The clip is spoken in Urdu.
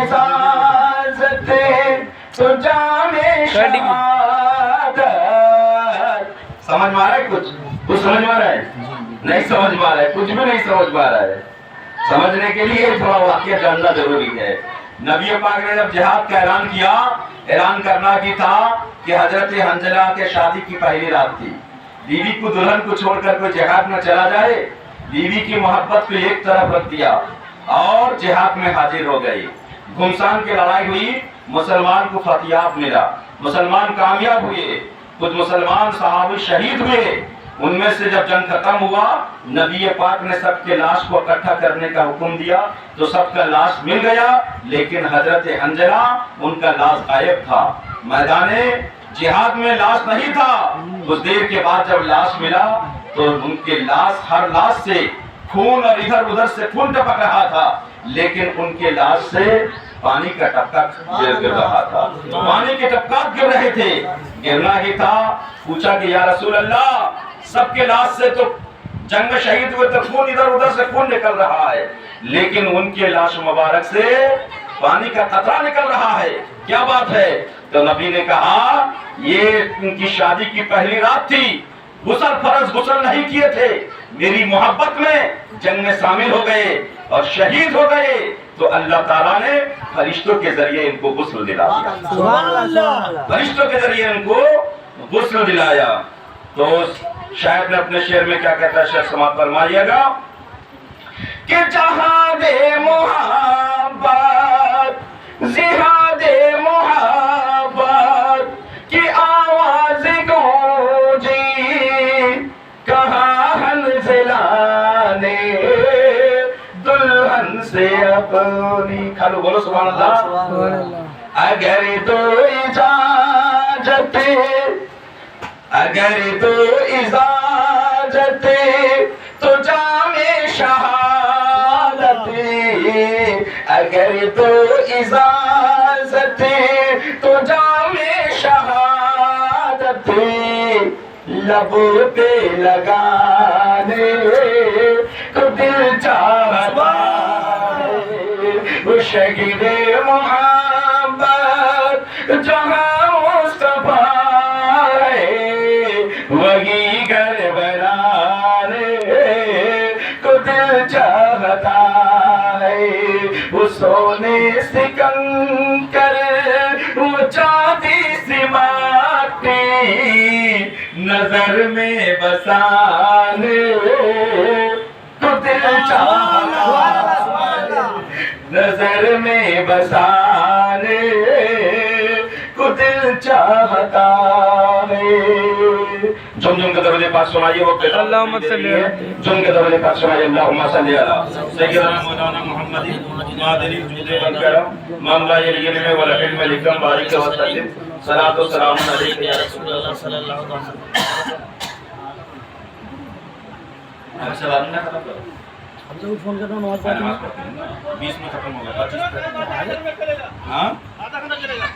اجازت تو جام شہادت. سمجھ میں آ رہا ہے کچھ سمجھ میں آ رہا ہے؟ نہیں سمجھ میں آ رہا ہے، کچھ بھی نہیں سمجھ میں آ رہا ہے. سمجھنے کے لیے تھوڑا واقعہ جاننا ضروری ہے. نبی پاک نے جب جہاد کا اعلان کیا، اعلان کرنا کی تھا کہ حضرت حنظلہ کے شادی کی پہلی رات تھی. بیوی کو دلہن کو چھوڑ کر کوئی جہاد میں چلا جائے، بیوی کی محبت کو ایک طرف رکھ دیا اور جہاد میں حاضر ہو گئی. گھمسان کی لڑائی ہوئی، مسلمان کو فتح ملا، مسلمان کامیاب ہوئے، کچھ مسلمان صحابی شہید ہوئے. ان میں سے جب جنگ ختم ہوا، نبی پاک نے سب کے لاش کو اکٹھا کرنے کا حکم دیا تو سب کا لاش مل گیا، لیکن حضرت حنظلہ ان کا لاش غائب تھا. میدان جہاد میں لاش نہیں تھا. کچھ دیر کے بعد جب لاش ملا تو ان کے لاش، ہر لاش سے خون اور ادھر ادھر سے خون ٹپک رہا تھا، لیکن ان کے لاش سے پانی کا ٹپکا گر رہا تھا. پانی کے ٹپکات گر رہے تھے، گرنا ہی تھا. پوچھا کہ یا رسول اللہ، سب کے لاش سے تو جنگ میں شہید ہوئے تو خون ادھر ادھر سے خون نکل رہا ہے، لیکن ان کے لاش مبارک سے پانی کا قطرہ نکل رہا ہے، کیا بات ہے؟ تو نبی نے کہا یہ ان کی شادی کی پہلی رات تھی، غسل فرض غسل نہیں کیے تھے، میری محبت میں جنگ میں شامل ہو گئے اور شہید ہو گئے، تو اللہ تعالیٰ نے فرشتوں کے ذریعے ان کو غسل دلا دیا. سبحان اللہ. فرشتوں کے ذریعے ان کو غسل دلایا. تو شاید نے اپنے شعر میں کیا کہتا ہے، شعر سماعت فرمائیے گا کہ جہاد محبت جہاد محبت کی آواز گونجی، کہاں حنظلہ نے دلہن سے اپنی. کھالو بولو سبحان اللہ. اگر تو اجازت، اگر تو اجازت تو جام شہادت، اگر تو اجازت تو جام شہادت، لبوں پہ لگانے تو دل چاہتا ہے وہ شہید محبت جہاں مصطفیٰ وہی گھر بنانے کو دل چاہتا ہے. وہ سونے سے کنکر، وہ چاندی سے ماٹی، نظر میں بسانے کو دل چاہتا ہے، نظر میں بسانے کو دل چاہتا ہے. جم جم کے درود پاک سنائیے، وقت اللہم صلی علی، جم کے درود پاک سنائیے. اللہم صلی علی سیدنا مولانا محمد مادری الجود والکرم من لا العلم والعلم لکم بارک وسلم. صلاۃ و سلام علیک یا رسول اللہ صلی اللہ علیہ وسلم. اب سوال نہ ختم کرو، ہم سے فون کرنا نماز پڑھیں، 20 میں ختم ہوگا. 25 ہاں آدھا گھنٹہ چلے گا.